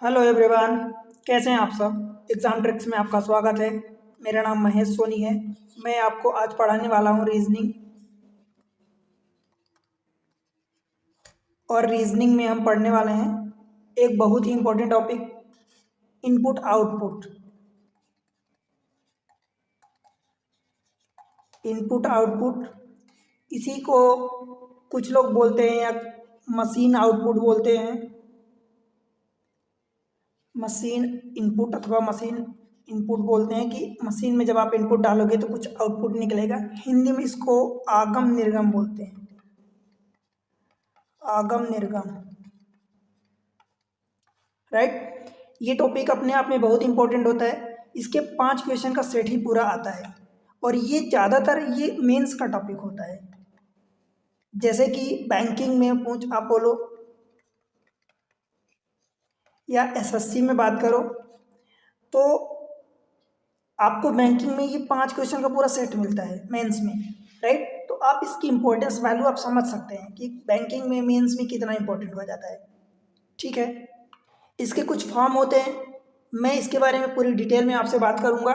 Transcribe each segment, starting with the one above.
Hello everyone. कैसे हैं आप सब। एग्ज़ाम ट्रिक्स में आपका स्वागत है। मेरा नाम महेश सोनी है। मैं आपको आज पढ़ाने वाला हूँ रीजनिंग। और रीजनिंग में हम पढ़ने वाले हैं एक बहुत ही important topic, input output. Input output इसी को कुछ लोग बोलते हैं या मशीन आउटपुट बोलते हैं। मशीन इनपुट अथवा मशीन इनपुट बोलते हैं कि मशीन में जब आप इनपुट डालोगे तो कुछ आउटपुट निकलेगा। हिंदी में इसको आगम निर्गम बोलते हैं। आगम निर्गम, राइट। ये टॉपिक अपने आप में बहुत इंपॉर्टेंट होता है। इसके 5 क्वेश्चन का सेट ही पूरा आता है और ये ज़्यादातर ये मेंस का टॉपिक होता है। जैसे कि बैंकिंग में पूछ आप बोलो या एसएससी में बात करो तो आपको बैंकिंग में ये 5 क्वेश्चन का पूरा सेट मिलता है मेंस में, राइट। तो आप इसकी इंपॉर्टेंस वैल्यू आप समझ सकते हैं कि बैंकिंग में मेंस में कितना इंपॉर्टेंट हो जाता है, ठीक है। इसके कुछ फॉर्म होते हैं, मैं इसके बारे में पूरी डिटेल में आपसे बात करूंगा।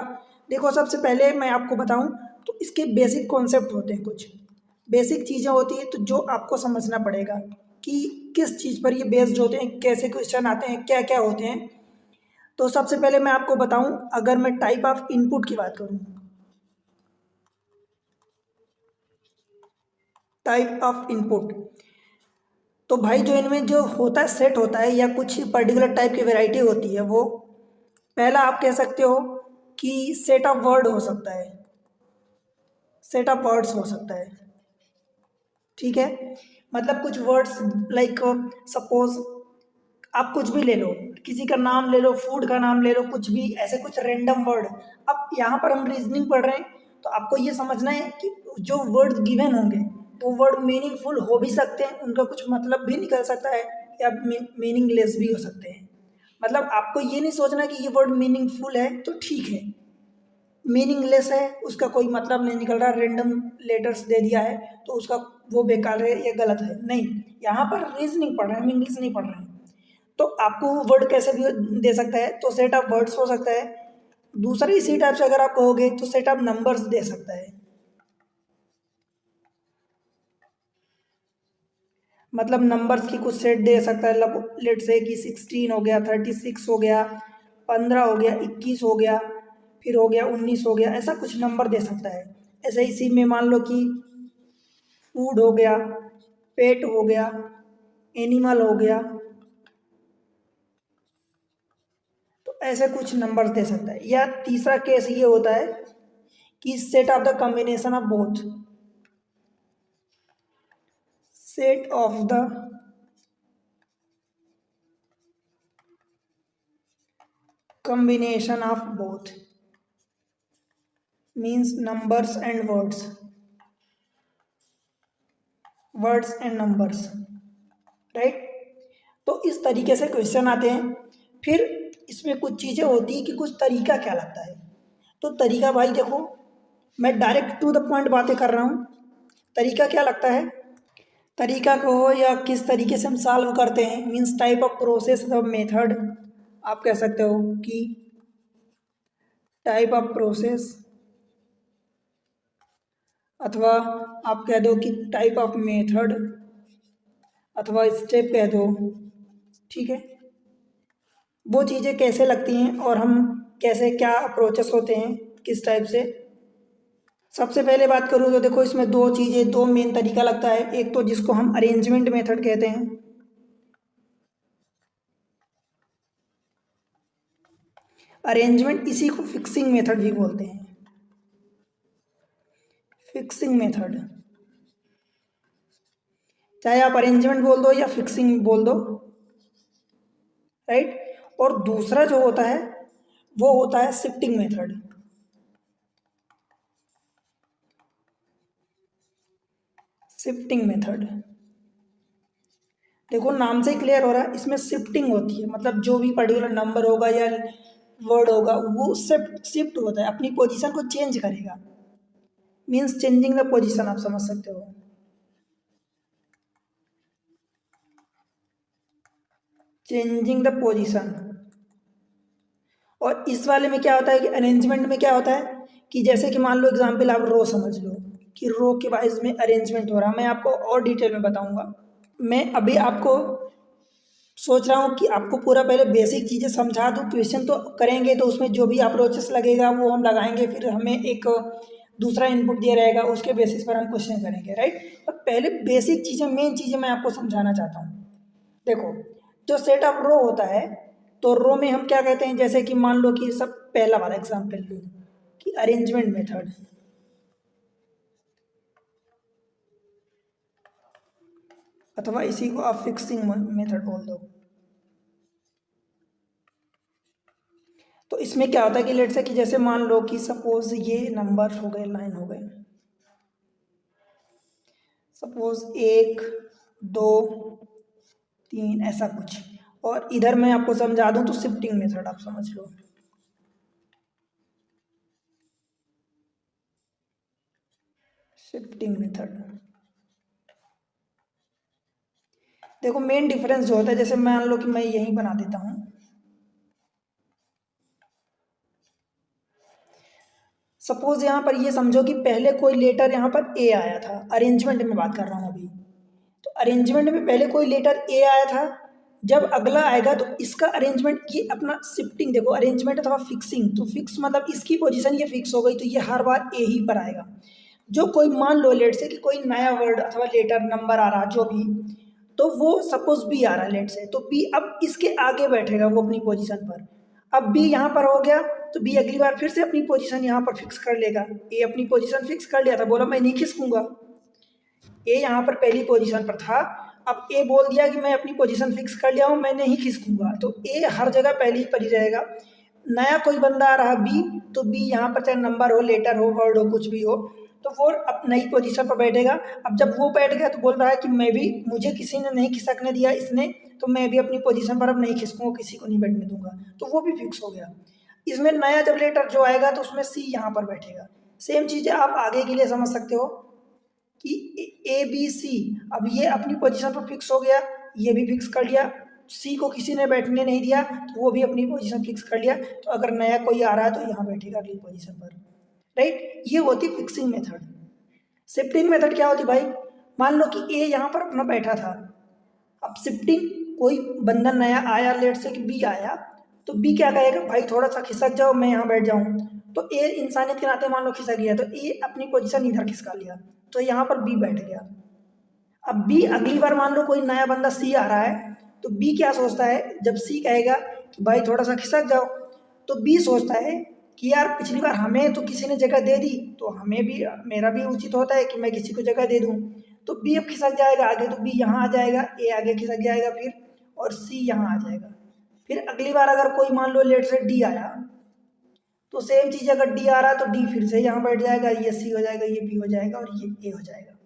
देखो, सबसे पहले मैं आपको बताऊं तो इसके बेसिक कॉन्सेप्ट होते हैं, कुछ बेसिक चीज़ें होती हैं तो जो आपको समझना पड़ेगा कि किस चीज़ पर ये बेस्ड होते हैं, कैसे क्वेश्चन आते हैं, क्या क्या होते हैं। तो सबसे पहले मैं आपको बताऊं, अगर मैं टाइप ऑफ इनपुट की बात करूं, टाइप ऑफ इनपुट, तो भाई जो इनमें जो होता है सेट होता है या कुछ पर्टिकुलर टाइप की वैरायटी होती है, वो पहला आप कह सकते हो कि सेट ऑफ वर्ड हो सकता है, सेट ऑफ वर्ड्स हो सकता है, ठीक है। मतलब कुछ वर्ड्स लाइक सपोज आप कुछ भी ले लो, किसी का नाम ले लो, फूड का नाम ले लो, कुछ भी ऐसे कुछ रैंडम वर्ड। अब यहाँ पर हम रीजनिंग पढ़ रहे हैं तो आपको ये समझना है कि जो वर्ड गिवन होंगे वो वर्ड मीनिंगफुल हो भी सकते हैं, उनका कुछ मतलब भी निकल सकता है या मीनिंगलेस भी हो सकते हैं। मतलब आपको ये नहीं सोचना कि ये वर्ड मीनिंगफुल है तो ठीक है, मीनिंगलेस है उसका कोई मतलब नहीं निकल रहा, रेंडम लेटर्स दे दिया है तो उसका वो बेकार है या गलत है, नहीं। यहाँ पर रीजनिंग पढ़ रहे हैं, हम इंग्लिश नहीं पढ़ रहे हैं। तो आपको वर्ड कैसे भी दे सकता है, तो सेट ऑफ वर्ड्स हो सकता है। दूसरे इसी टाइप से अगर आप कहोगे तो सेट ऑफ नंबर्स दे सकता है। मतलब नंबर्स की कुछ सेट दे सकता है, लेट से कि 16 हो गया, 36 हो गया, 15 हो गया, 21 हो गया, फिर हो गया 19 हो गया, ऐसा कुछ नंबर दे सकता है। ऐसे इसी में मान लो कि फूड हो गया, पेट हो गया, एनिमल हो गया, तो ऐसे कुछ नंबर्स दे सकता है। या तीसरा केस ये होता है कि set of the combination of both, set of the combination of both means numbers and words, words and numbers, right. तो इस तरीके से क्वेश्चन आते हैं। फिर इसमें कुछ चीज़ें होती है कि कुछ तरीका क्या लगता है। तो तरीका भाई देखो, मैं डायरेक्ट टू द पॉइंट बातें कर रहा हूँ। तरीका क्या लगता है, तरीका को या किस तरीके से हम सॉल्व करते हैं, means type of process of method आप कह सकते हो कि टाइप ऑफ प्रोसेस, अथवा आप कह दो कि टाइप ऑफ मेथड, अथवा स्टेप कह दो, ठीक है। वो चीज़ें कैसे लगती हैं और हम कैसे, क्या अप्रोचेस होते हैं किस टाइप से। सबसे पहले बात करूँ तो देखो, इसमें दो चीज़ें, दो मेन तरीका लगता है। एक तो जिसको हम अरेंजमेंट मेथड कहते हैं, अरेंजमेंट, इसी को फिक्सिंग मेथड भी बोलते हैं, फिक्सिंग मेथड। चाहे आप अरेंजमेंट बोल दो या फिक्सिंग बोल दो, राइट। और दूसरा जो होता है वो होता है शिफ्टिंग मेथड। शिफ्टिंग मेथड देखो, नाम से ही क्लियर हो रहा है, इसमें शिफ्टिंग होती है। मतलब जो भी पर्टिकुलर नंबर होगा या वर्ड होगा वो शिफ्ट शिफ्ट होता है, अपनी पोजीशन को चेंज करेगा, मीन्स चेंजिंग द पोजीशन, आप समझ सकते हो। चेंजिंग द पोजीशन, और इस वाले में क्या होता है कि अरेंजमेंट में क्या होता है कि जैसे कि मान लो एग्जाम्पल आप रो समझ लो कि रो के वाइज में अरेंजमेंट हो रहा है। मैं आपको और डिटेल में बताऊंगा। मैं अभी आपको सोच रहा हूँ कि आपको पूरा पहले बेसिक चीज़ें समझा दूँ। क्वेश्चन तो करेंगे तो उसमें जो भी अप्रोचेस लगेगा वो हम लगाएंगे, फिर हमें एक दूसरा इनपुट दिया रहेगा, उसके बेसिस पर हम क्वेश्चन करेंगे, राइट। तो पहले बेसिक चीज़ें, मेन चीज़ें मैं आपको समझाना चाहता हूँ। देखो, जो सेट ऑफ रो होता है तो रो में हम क्या कहते हैं, जैसे कि मान लो कि सब पहला वाला एग्जाम्पल लो कि अरेंजमेंट मेथड, अथवा इसी को आप फिक्सिंग मेथड बोल दो। तो इसमें क्या होता है कि लेट से कि जैसे मान लो कि सपोज ये नंबर हो गए, लाइन हो गए, सपोज 1 2 3 ऐसा कुछ। और इधर मैं आपको समझा दूं तो शिफ्टिंग मेथड आप समझ लो। शिफ्टिंग मेथड, देखो मेन डिफरेंस जो होता है, जैसे मान लो कि मैं यही बना देता हूँ। सपोज यहाँ पर ये समझो कि पहले कोई लेटर यहाँ पर ए आया था, अरेंजमेंट में बात कर रहा हूँ अभी। तो अरेंजमेंट में पहले कोई लेटर ए आया था, जब अगला आएगा तो इसका अरेंजमेंट, ये अपना शिफ्टिंग देखो, अरेंजमेंट अथवा फिक्सिंग, तो फिक्स मतलब इसकी पोजीशन ये फिक्स हो गई तो ये हर बार ए ही पर आएगा। जो कोई मान लो लेट से कि कोई नया वर्ड अथवा लेटर नंबर आ रहा जो भी, तो वो सपोज बी आ रहा है लेट से, तो बी अब इसके आगे बैठेगा वो अपनी पोजीशन पर। अब बी यहाँ पर हो गया तो बी अगली बार फिर से अपनी पोजीशन यहाँ पर फिक्स कर लेगा। ए अपनी पोजीशन फिक्स कर लिया था, बोला मैं नहीं खिसकूंगा, ए यहाँ पर पहली पोजीशन पर था। अब ए बोल दिया कि मैं अपनी पोजीशन फिक्स कर लिया हूँ, मैं नहीं खिसकूंगा, तो ए हर जगह पहले ही पर ही रहेगा। नया कोई बंदा आ रहा बी, तो बी यहाँ पर चाहे नंबर हो, लेटर हो, वर्ड हो, कुछ भी हो, तो वो अब नई पोजीशन पर बैठेगा। अब जब वो बैठ गया तो बोल रहा है कि मैं भी, मुझे किसी ने नहीं खिसकने दिया इसने, तो मैं भी अपनी पोजीशन पर अब नहीं खिसकूंगा, किसी को नहीं बैठने दूंगा, तो वो भी फिक्स हो गया। इसमें नया जब लेटर जो आएगा तो उसमें सी यहाँ पर बैठेगा। सेम चीज़ें आप आगे के लिए समझ सकते हो कि ए बी सी, अब ये अपनी पोजीशन पर फिक्स हो गया, ये भी फिक्स कर लिया, सी को किसी ने बैठने नहीं दिया तो वो भी अपनी पोजीशन फिक्स कर लिया, तो अगर नया कोई आ रहा है तो यहाँ बैठेगा अगली पोजीशन पर, राइट। ये होती फिक्सिंग मेथड। शिफ्टिंग मेथड क्या होती भाई, मान लो कि ए यहाँ पर अपना बैठा था, अब शिफ्टिंग, कोई बंदा नया आया, लेट से कि बी आया, तो बी क्या कहेगा, भाई थोड़ा सा खिसक जाओ मैं यहाँ बैठ जाऊँ, तो ए इंसानियत के नाते मान लो खिसक गया, तो ए अपनी पोजीशन इधर खिसका लिया, तो यहाँ पर बी बैठ गया। अब बी अगली बार मान लो कोई नया बंदा सी आ रहा है, तो बी क्या सोचता है, जब सी कहेगा कि भाई थोड़ा सा खिसक जाओ, तो बी सोचता है कि यार पिछली बार हमें तो किसी ने जगह दे दी, तो हमें भी, मेरा भी उचित होता है कि मैं किसी को जगह दे दूँ। तो बी अब खिसक जाएगा आगे, तो बी यहाँ आ जाएगा, ए आगे खिसक जाएगा फिर, और सी यहाँ आ जाएगा। फिर अगली बार अगर कोई मान लो लेट से डी आया, तो सेम चीज़, अगर डी आ रहा है तो डी फिर से यहाँ बैठ जाएगा, ये सी हो जाएगा, ये बी हो जाएगा, और ये ए हो जाएगा,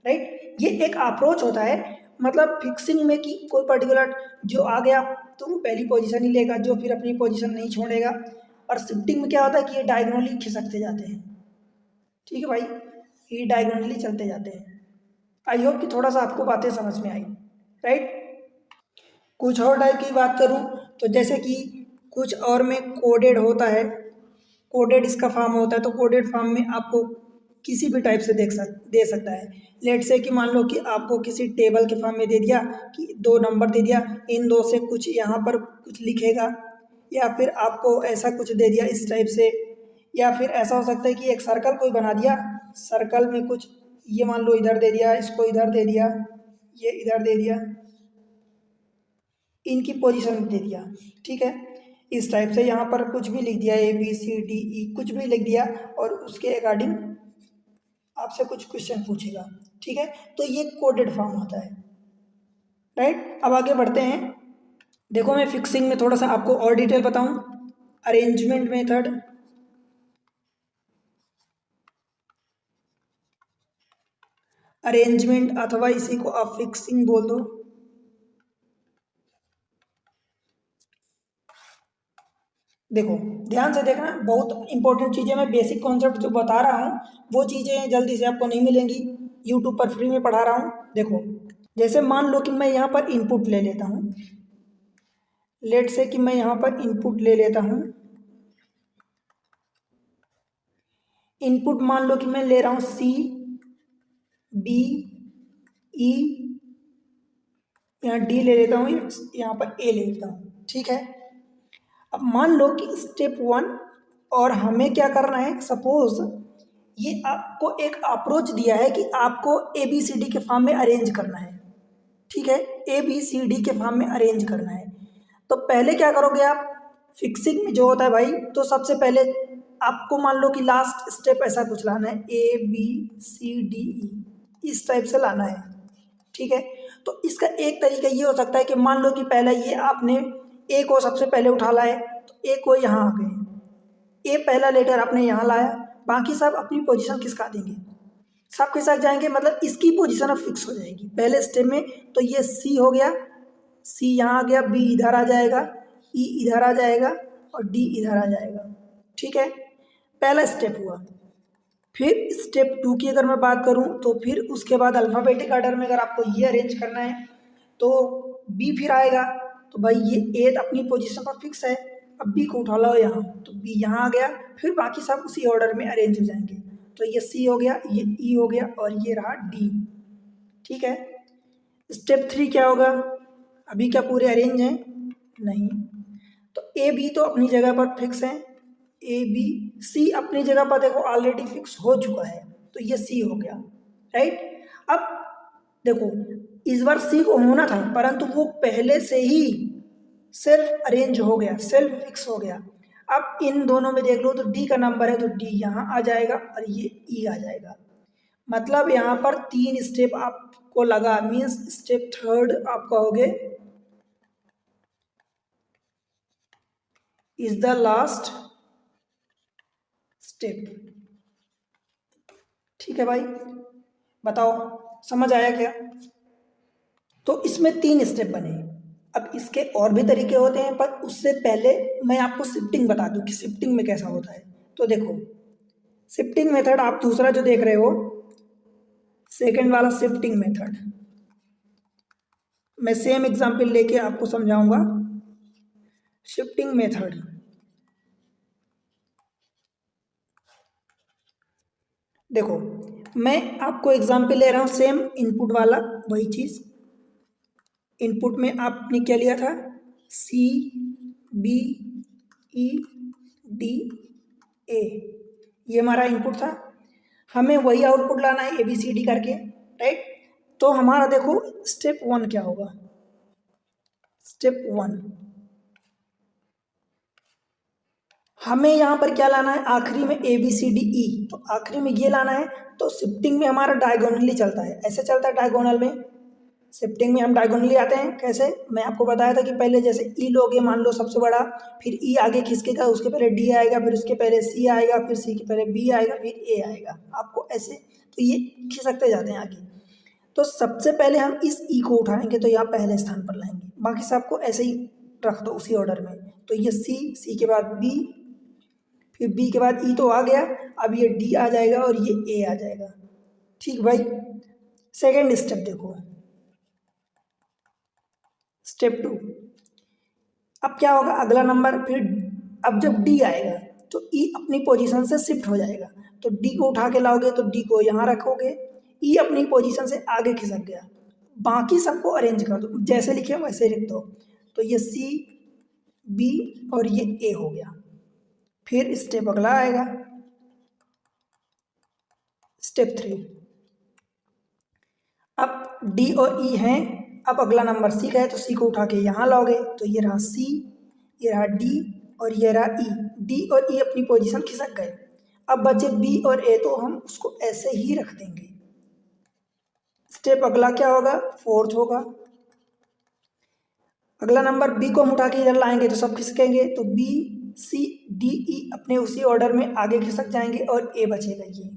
राइट। ये एक अप्रोच होता है, मतलब फिक्सिंग में कि कोई पर्टिकुलर जो आ गया तो वो पहली पोजीशन ही लेगा, जो फिर अपनी पोजीशन नहीं छोड़ेगा। और शिफ्टिंग में क्या होता है कि ये डायगोनली खिसकते जाते हैं, ठीक है भाई, ये डायगोनली चलते जाते हैं। आई होप कि थोड़ा सा आपको बातें समझ में आई, राइट। कुछ और टाइप की बात करूँ तो जैसे कि कुछ और में कोडेड होता है, कोडेड इसका फॉर्म होता है, तो कोडेड फॉर्म में आपको किसी भी टाइप से दे सकता है। लेट से कि मान लो कि आपको किसी टेबल के फॉर्म में दे दिया कि दो नंबर दे दिया, इन दो से कुछ यहाँ पर कुछ लिखेगा, या फिर आपको ऐसा कुछ दे दिया इस टाइप से, या फिर ऐसा हो सकता है कि एक सर्कल कोई बना दिया, सर्कल में कुछ ये मान लो इधर दे दिया, इसको इधर दे दिया, ये इधर दे दिया, इनकी पोजीशन दे दिया, ठीक है। इस टाइप से यहाँ पर कुछ भी लिख दिया, ए बी सी डी ई कुछ भी लिख दिया, और उसके अकॉर्डिंग आपसे कुछ क्वेश्चन पूछेगा, ठीक है। तो ये कोडेड फॉर्म होता है, राइट। अब आगे बढ़ते हैं। देखो मैं फिक्सिंग में थोड़ा सा आपको और डिटेल बताऊं। अरेंजमेंट मेथड, अरेंजमेंट अथवा इसी को आप फिक्सिंग बोल दो। देखो ध्यान से देखना, बहुत इंपॉर्टेंट चीज़ें, मैं बेसिक कॉन्सेप्ट जो बता रहा हूँ वो चीज़ें जल्दी से आपको नहीं मिलेंगी, यूट्यूब पर फ्री में पढ़ा रहा हूँ। देखो जैसे मान लो कि मैं यहाँ पर इनपुट ले लेता हूँ, लेट से कि मैं यहाँ पर इनपुट ले लेता हूँ इनपुट मान लो कि मैं ले रहा हूँ सी, बी, ई, यहाँ डी ले लेता हूँ, यहाँ पर ए ले लेता हूँ, ठीक है। अब मान लो कि स्टेप 1 और हमें क्या करना है, सपोज ये आपको एक अप्रोच दिया है कि आपको ए बी सी डी के फॉर्म में अरेंज करना है, ठीक है, ए बी सी डी के फॉर्म में अरेंज करना है। तो पहले क्या करोगे आप, फिक्सिंग में जो होता है भाई, तो सबसे पहले आपको मान लो कि लास्ट स्टेप ऐसा कुछ लाना है, ए बी सी डी ई, इस टाइप से लाना है, ठीक है। तो इसका एक तरीका ये हो सकता है कि मान लो कि पहले ये आपने ए को सबसे पहले उठा लाए, तो ए को यहाँ आ गए, ए पहला लेटर आपने यहाँ लाया, बाकी सब अपनी पोजीशन किसका देंगे, सब के साथ जाएंगे, मतलब इसकी पोजीशन अब फिक्स हो जाएगी पहले स्टेप में। तो ये सी हो गया, सी यहाँ आ गया, बी इधर आ जाएगा, ई इधर आ जाएगा और डी इधर आ जाएगा, ठीक है, पहला स्टेप हुआ। फिर स्टेप 2 की अगर मैं बात करूँ तो फिर उसके बाद अल्फ़ाबेटिक ऑर्डर में अगर आपको ये अरेंज करना है तो बी फिर आएगा, तो भाई ये ए अपनी पोजीशन पर फिक्स है, अब बी को उठा लो यहाँ, तो बी यहाँ आ गया, फिर बाकी सब उसी ऑर्डर में अरेंज हो जाएंगे। तो ये सी हो गया, ये ई हो गया और ये रहा डी, ठीक है। स्टेप 3 क्या होगा, अभी क्या पूरे अरेंज हैं, नहीं, तो ए बी तो अपनी जगह पर फिक्स है, ए बी, सी अपनी जगह पर देखो ऑलरेडी फिक्स हो चुका है, तो ये सी हो गया, राइट। अब देखो इस बार सी को होना था, परंतु वो पहले से ही सेल्फ अरेंज हो गया, सेल्फ फिक्स हो गया। अब इन दोनों में देख लो तो डी का नंबर है, तो डी यहाँ आ जाएगा और ये ई आ जाएगा, मतलब यहाँ पर 3 स्टेप आपको लगा, मीन्स स्टेप 3 आप कहोगे इज द लास्ट स्टेप, ठीक है भाई, बताओ समझ आया क्या। तो इसमें 3 स्टेप बने। अब इसके और भी तरीके होते हैं, पर उससे पहले मैं आपको शिफ्टिंग बता दूं कि शिफ्टिंग में कैसा होता है। तो देखो शिफ्टिंग मेथड, आप दूसरा जो देख रहे हो सेकंड वाला शिफ्टिंग मेथड, मैं सेम एग्जांपल लेके आपको समझाऊंगा। शिफ्टिंग मेथड, देखो मैं आपको एग्जांपल ले रहा हूँ सेम इनपुट वाला, वही चीज़। इनपुट में आपने क्या लिया था, C B E D A, ये हमारा इनपुट था, हमें वही आउटपुट लाना है ए बी सी डी करके, राइट। तो हमारा देखो स्टेप 1 क्या होगा, स्टेप 1 हमें यहाँ पर क्या लाना है, आखिरी में ए बी सी डी ई, तो आखिरी में ये लाना है। तो शिफ्टिंग में हमारा डायगोनली चलता है, ऐसे चलता है डायगोनल में, शिफ्टिंग में हम डायगोनली आते हैं कैसे, मैं आपको बताया था कि पहले जैसे ई लोगे मान लो सबसे बड़ा, फिर ई आगे खिसकेगा, उसके पहले डी आएगा, फिर उसके पहले सी आएगा, फिर सी के पहले बी आएगा, फिर ए आएगा, आपको ऐसे, तो ये खिसकते जाते हैं आगे। तो सबसे पहले हम इस ई को उठाएंगे, तो यहाँ पहले स्थान पर लाएंगे, बाकी सबको ऐसे ही रख दो उसी ऑर्डर में। तो ये सी के बाद बी, फिर बी के बाद ई तो आ गया, अब ये डी आ जाएगा और ये ए आ जाएगा, ठीक भाई। सेकेंड स्टेप देखो, स्टेप 2, अब क्या होगा, अगला नंबर फिर, अब जब डी आएगा तो ई अपनी पोजीशन से शिफ्ट हो जाएगा, तो डी को उठा के लाओगे तो डी को यहाँ रखोगे, ई अपनी पोजीशन से आगे खिसक गया, बाकी सबको अरेंज कर दो, जैसे लिखे वैसे लिख दो। तो ये सी बी और ये ए हो गया। फिर स्टेप अगला आएगा, स्टेप 3, अब डी और ई हैं, अब अगला नंबर सी का है, तो सी को उठा के यहाँ लाओगे, तो ये रहा सी, ये रहा डी और ये रहा ई, डी और ई अपनी पोजीशन खिसक गए। अब बचे बी और ए, तो हम उसको ऐसे ही रख देंगे। स्टेप अगला क्या होगा, 4th होगा, अगला नंबर बी को हम उठा के इधर लाएंगे तो सब खिसकेंगे, तो बी सी डी ई अपने उसी ऑर्डर में आगे खिसक जाएंगे और ए बचेगा ये।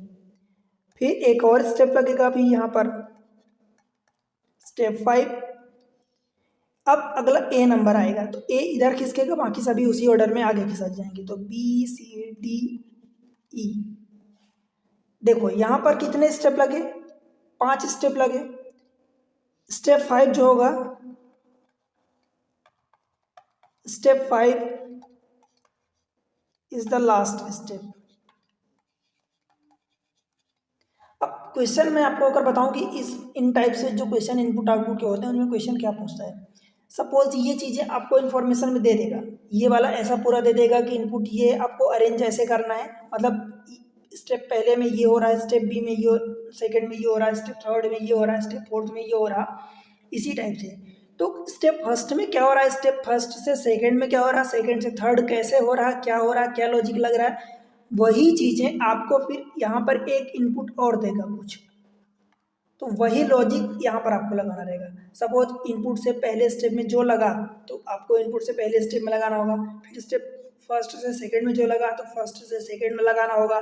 फिर एक और स्टेप लगेगा अभी यहाँ पर, स्टेप 5, अब अगला ए नंबर आएगा, तो ए इधर खिसकेगा, बाकी सभी उसी ऑर्डर में आगे खिसक जाएंगे, तो बी सी डी ई। देखो यहाँ पर कितने स्टेप लगे, 5 स्टेप लगे। स्टेप 5 जो होगा, step 5 is the last step, question मैं आपको अगर बताऊं कि इन टाइप से जो क्वेश्चन इनपुट आउटपुट के होते हैं उनमें क्वेश्चन क्या पूछता है। सपोज ये चीज़ें आपको इन्फॉर्मेशन में दे देगा, ये वाला ऐसा पूरा दे देगा कि इनपुट ये आपको अरेंज ऐसे करना है, मतलब स्टेप पहले में ये हो रहा है, स्टेप बी में ये, सेकंड में ये हो रहा है, स्टेप थर्ड में ये हो रहा है, स्टेप फोर्थ में ये हो रहा, इसी टाइप से। तो स्टेप फर्स्ट में क्या हो रहा है, स्टेप फर्स्ट से सेकंड में क्या हो रहा है, सेकंड से थर्ड कैसे हो रहा है, क्या हो रहा है, क्या लॉजिक लग रहा है, वही चीज़ें आपको फिर यहाँ पर एक इनपुट और देगा कुछ, तो वही लॉजिक यहाँ पर आपको लगाना रहेगा। सपोज इनपुट से पहले स्टेप में जो लगा तो आपको इनपुट से पहले स्टेप में लगाना होगा, फिर स्टेप फर्स्ट से सेकंड में जो लगा तो फर्स्ट से सेकंड में लगाना होगा,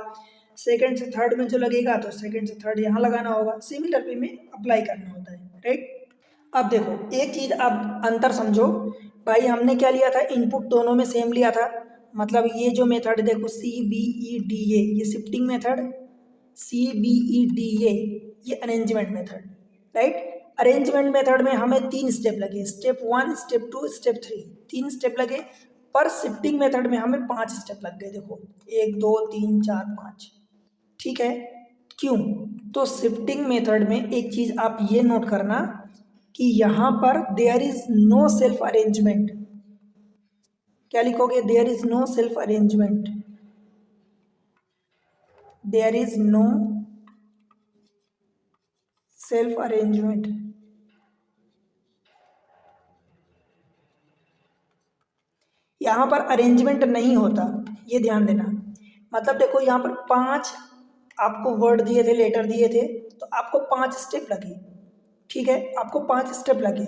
सेकंड से थर्ड में जो लगेगा तो सेकंड से थर्ड यहाँ लगाना होगा, सिमिलर वे में अप्लाई करना होता है, राइट। अब देखो एक चीज़ आप अंतर समझो भाई, हमने क्या लिया था, इनपुट दोनों में सेम लिया था, मतलब ये जो मेथड देखो CBEDA ये शिफ्टिंग मेथड, CBEDA ये arrangement method, right. Arrangement method में हमें 3 स्टेप लगे, स्टेप 1 स्टेप 2 स्टेप 3, 3 स्टेप लगे, पर शिफ्टिंग मेथड में हमें 5 स्टेप लग गए, देखो 1 2 3 4 5, ठीक है। क्यों, तो शिफ्टिंग मेथड में एक चीज़ आप ये नोट करना कि यहाँ पर there is no self arrangement, क्या लिखोगे, there is no self arrangement, there is no self arrangement. यहाँ पर अरेंजमेंट नहीं होता, ये ध्यान देना। मतलब देखो यहाँ पर 5 आपको वर्ड दिए थे, लेटर दिए थे, तो आपको 5 स्टेप लगे, ठीक है, आपको 5 स्टेप लगे।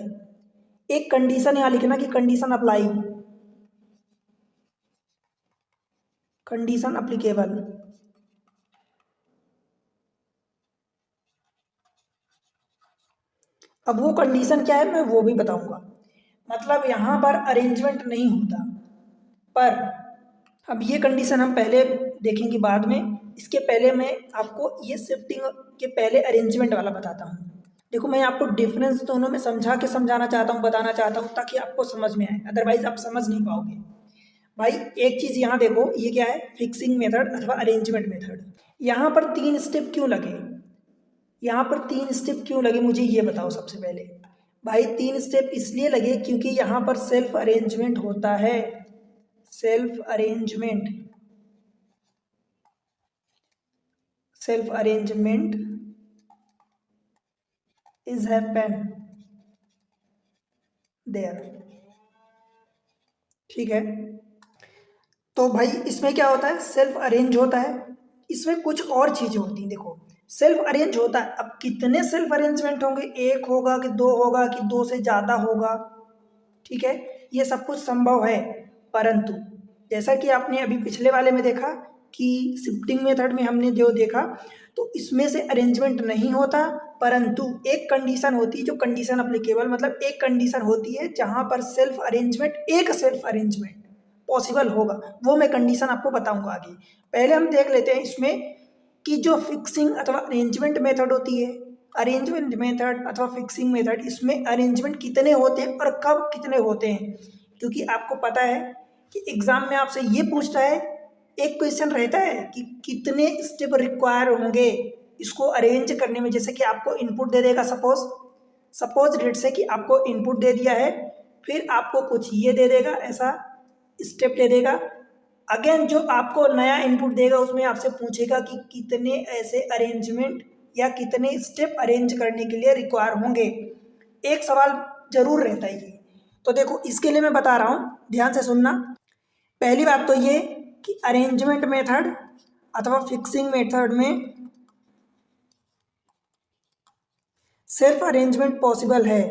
एक कंडीशन यहाँ लिखना कि कंडीशन अप्लाई, कंडीशन अप्लीकेबल, अब वो कंडीशन क्या है मैं वो भी बताऊंगा। मतलब यहाँ पर अरेंजमेंट नहीं होता, पर अब ये कंडीशन हम पहले देखेंगे बाद में, इसके पहले मैं आपको ये शिफ्टिंग के पहले अरेंजमेंट वाला बताता हूँ। देखो मैं आपको डिफरेंस दोनों में समझा के समझाना चाहता हूँ, बताना चाहता हूँ, ताकि आपको समझ में आए, अदरवाइज आप समझ नहीं पाओगे। भाई एक चीज़ यहाँ देखो, ये क्या है, फिक्सिंग मेथड अथवा अरेंजमेंट मेथड। यहाँ पर 3 स्टेप क्यों लगे, यहाँ पर 3 स्टेप क्यों लगे मुझे ये बताओ सबसे पहले। भाई 3 स्टेप इसलिए लगे क्योंकि यहाँ पर सेल्फ अरेंजमेंट होता है, self arrangement, self arrangement is happen there, ठीक है। तो भाई इसमें क्या होता है, सेल्फ अरेंज होता है, इसमें कुछ और चीज़ें होती हैं। देखो सेल्फ अरेंज होता है, अब कितने सेल्फ अरेंजमेंट होंगे, 1 होगा कि 2 होगा कि 2 से ज़्यादा होगा, ठीक है, ये सब कुछ संभव है। परंतु जैसा कि आपने अभी पिछले वाले में देखा कि शिफ्टिंग मेथड में हमने जो देखा, तो इसमें से अरेंजमेंट नहीं होता, परंतु एक कंडीशन होती है जो कंडीशन अप्लीकेबल, मतलब एक कंडीशन होती है जहाँ पर सेल्फ अरेंजमेंट, एक सेल्फ अरेंजमेंट पॉसिबल होगा, वो मैं कंडीशन आपको बताऊंगा आगे। पहले हम देख लेते हैं इसमें कि जो फिक्सिंग अथवा अरेंजमेंट मेथड होती है, अरेंजमेंट मेथड अथवा फिक्सिंग मेथड, इसमें अरेंजमेंट कितने होते हैं और कब कितने होते हैं। क्योंकि आपको पता है कि एग्जाम में आपसे ये पूछता है, एक क्वेश्चन रहता है कि कितने स्टेप रिक्वायर होंगे इसको अरेंज करने में। जैसे कि आपको इनपुट दे देगा, सपोज डेट से कि आपको इनपुट दे दिया है, फिर आपको कुछ ये दे देगा, ऐसा स्टेप दे देगा, अगेन जो आपको नया इनपुट देगा उसमें आपसे पूछेगा कि कितने ऐसे अरेंजमेंट या कितने स्टेप अरेंज करने के लिए रिक्वायर होंगे, एक सवाल जरूर रहता है ये। तो देखो इसके लिए मैं बता रहा हूँ, ध्यान से सुनना। पहली बात तो ये कि अरेंजमेंट मेथड अथवा फिक्सिंग मेथड में सेल्फ अरेंजमेंट पॉसिबल है,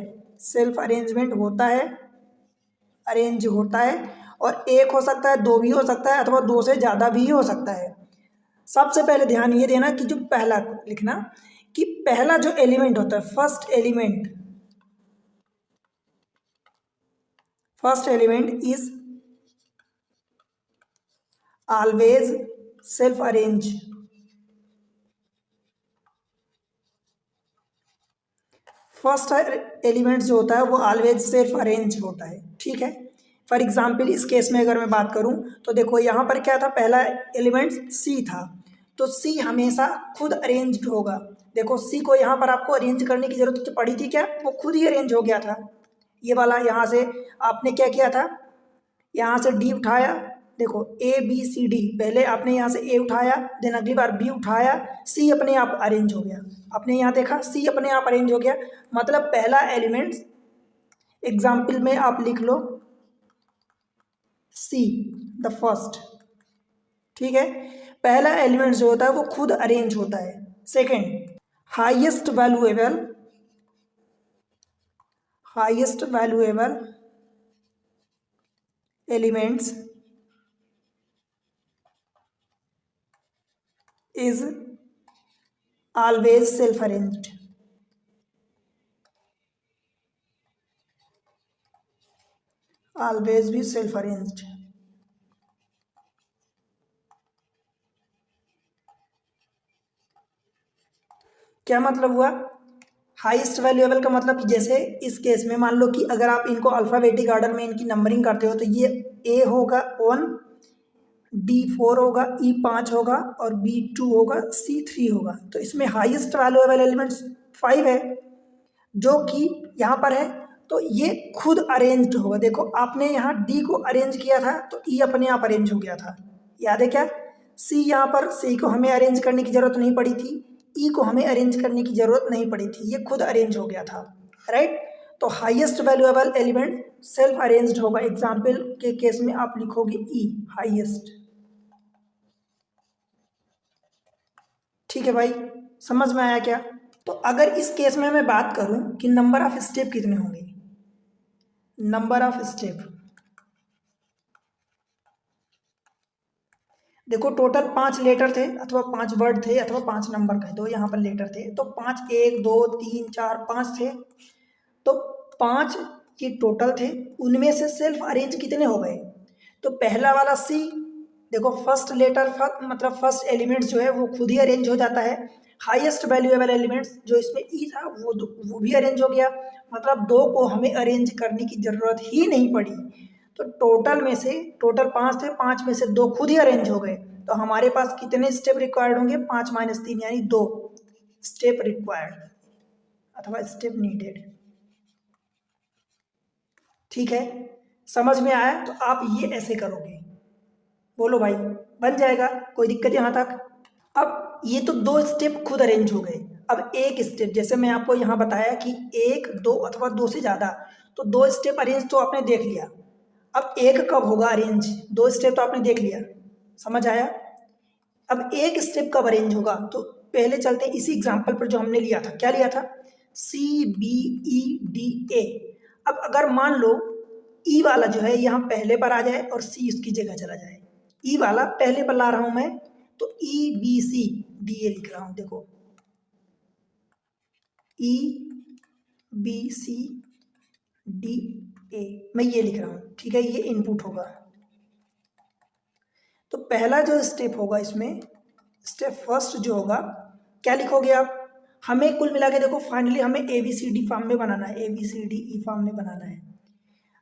सेल्फ अरेंजमेंट होता है, अरेंज होता है, और एक हो सकता है, 2 भी हो सकता है, अथवा 2 से ज़्यादा भी हो सकता है। सबसे पहले ध्यान ये देना कि जो पहला लिखना कि पहला जो एलिमेंट होता है, first element is always self arrange, first element जो होता है वो ऑलवेज सेल्फ अरेंज होता है, ठीक है। फॉर एग्जाम्पल इस केस में अगर मैं बात करूं तो देखो यहाँ पर क्या था, पहला एलिमेंट सी था, तो सी हमेशा खुद अरेंज्ड होगा, देखो सी को यहाँ पर आपको अरेंज करने की जरूरत पड़ी थी क्या, वो खुद ही अरेंज हो गया था। ये वाला यहाँ से आपने क्या किया था, यहाँ से डी उठाया, देखो ए बी सी डी, पहले आपने यहाँ से ए उठाया, देन अगली बार बी उठाया, सी अपने आप अरेंज हो गया। आपने यहाँ देखा सी अपने आप अरेंज हो गया, मतलब पहला एलिमेंट एग्जाम्पल में आप लिख लो सी द फर्स्ट, ठीक है। पहला एलिमेंट जो होता है वो खुद अरेंज होता है। Second, highest valuable elements is always self arranged, always भी self arranged। क्या मतलब हुआ, हाईएस्ट वैल्यूएबल का मतलब कि जैसे इस केस में मान लो कि अगर आप इनको अल्फाबेटिक ऑर्डर में इनकी नंबरिंग करते हो तो ये ए होगा 1, डी 4 होगा, ई 5 होगा और बी 2 होगा, सी 3 होगा। तो इसमें हाईएस्ट वैल्यूएबल एलिमेंट्स 5 है जो कि यहाँ पर है, तो ये खुद अरेंज्ड होगा। देखो आपने यहाँ डी को अरेंज किया था तो ई अपने आप अरेंज हो गया था, याद है क्या। सी यहाँ पर सी को हमें अरेंज करने की जरूरत नहीं पड़ी थी, ई को हमें अरेंज करने की जरूरत नहीं पड़ी थी, ये खुद अरेंज हो गया था, राइट। तो highest valuable element self arranged होगा। एग्जाम्पल के केस में आप लिखोगे ई हाईएस्ट, ठीक है भाई, समझ में आया क्या। तो अगर इस केस में मैं बात करूं कि नंबर ऑफ स्टेप कितने होंगे, नंबर ऑफ स्टेप, देखो टोटल 5 लेटर थे अथवा 5 वर्ड थे अथवा 5 नंबर कह दो, यहाँ पर लेटर थे तो 5, 1 2 3 4 5 थे, तो 5 ये टोटल थे, उनमें से सेल्फ अरेंज कितने हो गए। तो पहला वाला सी, देखो फर्स्ट लेटर मतलब फर्स्ट एलिमेंट जो है वो खुद ही अरेंज हो जाता है। हाईएस्ट वैल्यूएबल एलिमेंट्स जो इसमें ई था वो भी अरेंज हो गया, मतलब 2 को हमें अरेंज करने की जरूरत ही नहीं पड़ी। तो टोटल में से टोटल 5 थे, 5 में से 2 खुद ही अरेंज हो गए। तो हमारे पास कितने स्टेप रिक्वायर्ड होंगे, 5 - 3 यानी 2 स्टेप रिक्वायर्ड अथवा स्टेप नीडेड, ठीक है। समझ में आया, तो आप ये ऐसे करोगे, बोलो भाई बन जाएगा, कोई दिक्कत यहाँ तक। अब ये तो 2 स्टेप खुद अरेंज हो गए, अब एक स्टेप जैसे मैं आपको यहाँ बताया कि 1 2 अथवा 2 से ज़्यादा, तो 2 स्टेप अरेंज तो आपने देख लिया। अब एक कब होगा अरेंज, 2 स्टेप तो आपने देख लिया, समझ आया। अब एक स्टेप कब अरेंज होगा, तो पहले चलते हैं इसी एग्जाम्पल पर जो हमने लिया था, क्या लिया था, C B E D A. अब अगर मान लो ई वाला जो है यहाँ पहले पर आ जाए और सी उसकी जगह चला जाए, ई वाला पहले पर ला रहा हूं मैं, तो E B C D A लिख रहा हूं, देखो E B C D A मैं ये लिख रहा हूं, ठीक है, ये इनपुट होगा। तो पहला जो स्टेप होगा इसमें, स्टेप फर्स्ट जो होगा, क्या लिखोगे आप, हमें कुल मिला के देखो फाइनली हमें A B C D form में बनाना है, A B C D E form में बनाना है।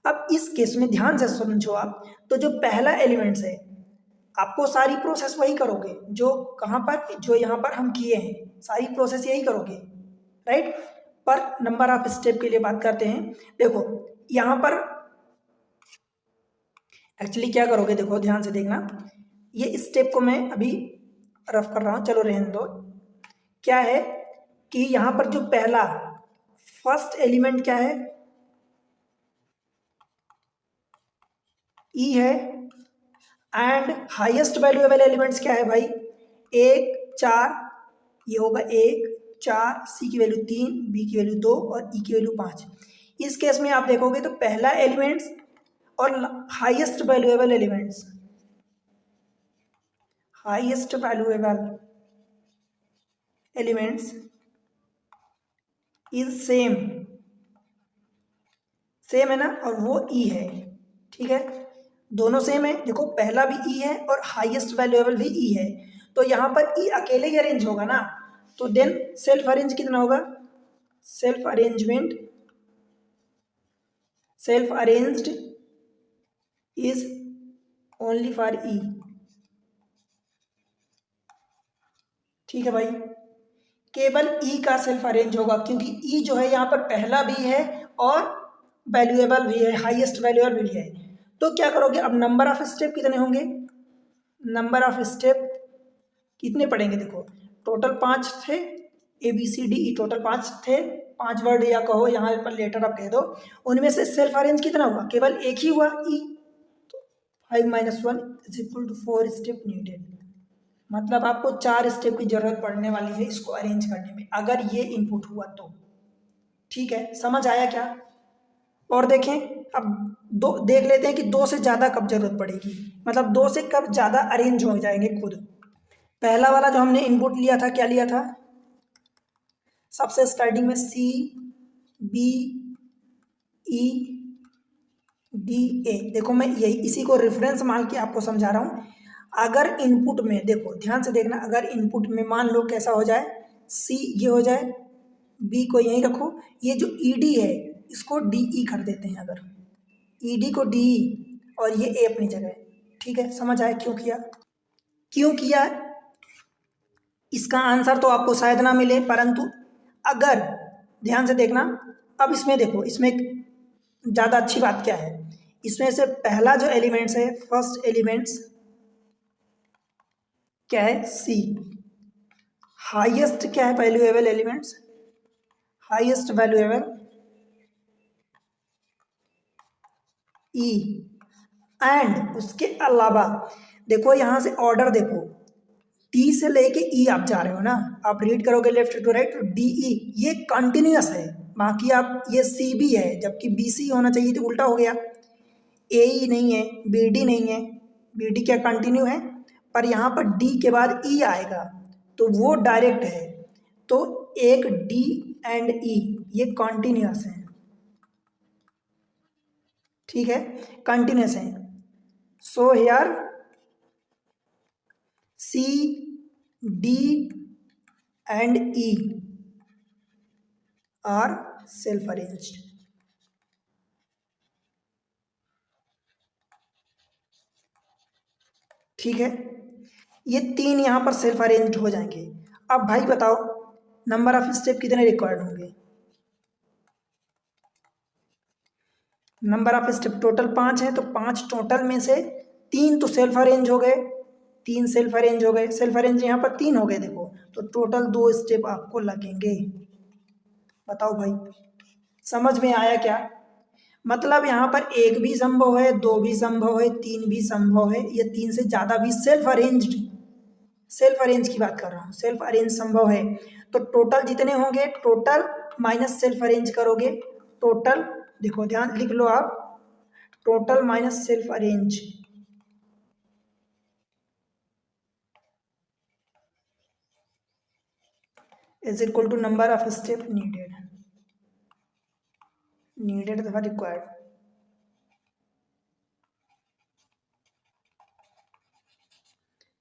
अब इस केस में ध्यान से समझो आप, तो जो पहला एलिमेंट्स है आपको सारी प्रोसेस वही करोगे जो कहाँ पर, जो यहाँ पर हम किए हैं, सारी प्रोसेस यही करोगे, राइट। पर नंबर ऑफ स्टेप के लिए बात करते हैं, देखो यहाँ पर एक्चुअली क्या करोगे, देखो ध्यान से देखना, ये स्टेप को मैं अभी रफ कर रहा हूँ, चलो रहने दो। क्या है कि यहाँ पर जो पहला फर्स्ट एलिमेंट क्या है, ई है, एंड हाईएस्ट वैल्यूएबल एलिमेंट्स क्या है भाई, 1 4, ये होगा 1 4, सी की वैल्यू 3, बी की वैल्यू 2 और ई की वैल्यू 5। इस केस में आप देखोगे तो पहला एलिमेंट्स और highest valuable elements, highest valuable elements is same, same है ना, और वो ई है, ठीक है, दोनों सेम है। देखो पहला भी ई है और हाईएस्ट वैल्यूएबल भी ई है, तो यहाँ पर ई अकेले ही अरेंज होगा ना, तो देन सेल्फ अरेंज कितना होगा, self arrangement, self arranged is only for E, ठीक है भाई। केवल ई का सेल्फ अरेंज होगा, क्योंकि ई जो है यहाँ पर पहला भी है और वैल्यूएबल भी है, हाईएस्ट वैल्यूएबल भी है। तो क्या करोगे, अब नंबर ऑफ स्टेप कितने होंगे, नंबर ऑफ स्टेप कितने पड़ेंगे, देखो टोटल 5 थे, A B C D E total 5 थे, 5 वर्ड या कहो यहाँ पर लेटर आप कह दो, उनमें से सेल्फ अरेंज कितना हुआ, केवल एक ही हुआ ई। 5 - 1 = 4 स्टेप नीडेड, मतलब आपको 4 स्टेप की जरूरत पड़ने वाली है इसको अरेंज करने में, अगर ये इनपुट हुआ तो। ठीक है, समझ आया क्या। और देखें, अब दो देख लेते हैं कि 2 से ज़्यादा कब जरूरत पड़ेगी, मतलब 2 से कब ज़्यादा अरेंज हो जाएंगे खुद। पहला वाला जो हमने इनपुट लिया था, क्या लिया था, सबसे स्टार्टिंग में C B E D A. देखो मैं यही इसी को रेफरेंस मान के आपको समझा रहा हूँ। अगर इनपुट में, देखो ध्यान से देखना, अगर इनपुट में मान लो कैसा हो जाए, सी ये हो जाए, बी को यहीं रखो, ये जो ई डी है इसको डी ई कर देते हैं, अगर ई डी को डी ई और ये ए अपनी जगह। ठीक है, समझ आया क्यों किया, क्यों किया। इसका आंसर तो आपको शायद ना मिले, परंतु अगर ध्यान से देखना, अब इसमें देखो, इसमें ज़्यादा अच्छी बात क्या है, इसमें से पहला जो एलिमेंट्स है, फर्स्ट एलिमेंट्स क्या है, सी, हाईएस्ट क्या है, valuable elements, highest valuable E, and उसके अलावा देखो यहाँ से ऑर्डर देखो, डी से लेके ई आप जा रहे हो ना, आप रीड करोगे लेफ्ट टू राइट, तो डी ई ये कंटिन्यूअस है, बाकी आप ये सी बी है, जबकि बी सी होना चाहिए, तो उल्टा हो गया, ए ई नहीं है, बी डी नहीं है, बी डी क्या कंटिन्यू है, पर यहाँ पर डी के बाद ई आएगा तो वो डायरेक्ट है, तो एक डी एंड ई ये कॉन्टिन्यूअस है। ठीक है, कंटिन्यूअस है। So here C D and E are self arranged. ठीक है, ये 3 यहाँ पर सेल्फ अरेंज्ड हो जाएंगे। अब भाई बताओ नंबर ऑफ स्टेप कितने रिक्वायर्ड होंगे, नंबर ऑफ स्टेप टोटल 5 है, तो 5 टोटल में से 3 तो सेल्फ अरेंज हो गए, 3 सेल्फ अरेंज हो गए, सेल्फ अरेंज यहाँ पर 3 हो गए, देखो तो टोटल 2 स्टेप आपको लगेंगे। बताओ भाई समझ में आया क्या, मतलब यहाँ पर 1 भी संभव है, 2 भी संभव है, 3 भी संभव है, ये 3 से ज़्यादा भी सेल्फ अरेंज्ड, सेल्फ अरेंज की बात कर रहा हूँ, सेल्फ अरेंज संभव है। तो टोटल जितने होंगे, टोटल माइनस सेल्फ अरेंज करोगे, टोटल देखो ध्यान लिख लो आप, total minus self arrange is equal to number of step needed, needed अथवा रिक्वायर्ड।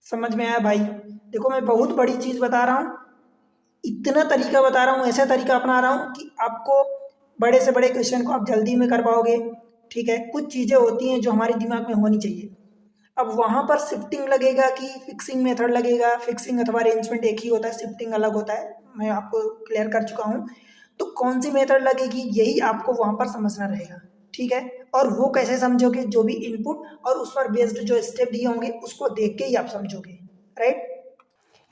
समझ में आया भाई, देखो मैं बहुत बड़ी चीज़ बता रहा हूँ, इतना तरीका बता रहा हूँ, ऐसा तरीका अपना रहा हूँ कि आपको बड़े से बड़े क्वेश्चन को आप जल्दी में कर पाओगे। ठीक है, कुछ चीज़ें होती हैं जो हमारे दिमाग में होनी चाहिए। अब वहाँ पर शिफ्टिंग लगेगा कि फिक्सिंग मेथड लगेगा, फिक्सिंग अथवा अरेंजमेंट एक ही होता है, शिफ्टिंग अलग होता है, मैं आपको क्लियर कर चुका हूँ। तो कौन सी मेथड लगेगी यही आपको वहाँ पर समझना रहेगा। ठीक है, और वो कैसे समझोगे, जो भी इनपुट और उस पर बेस्ड जो स्टेप दिए होंगे उसको देख के ही आप समझोगे। राइट,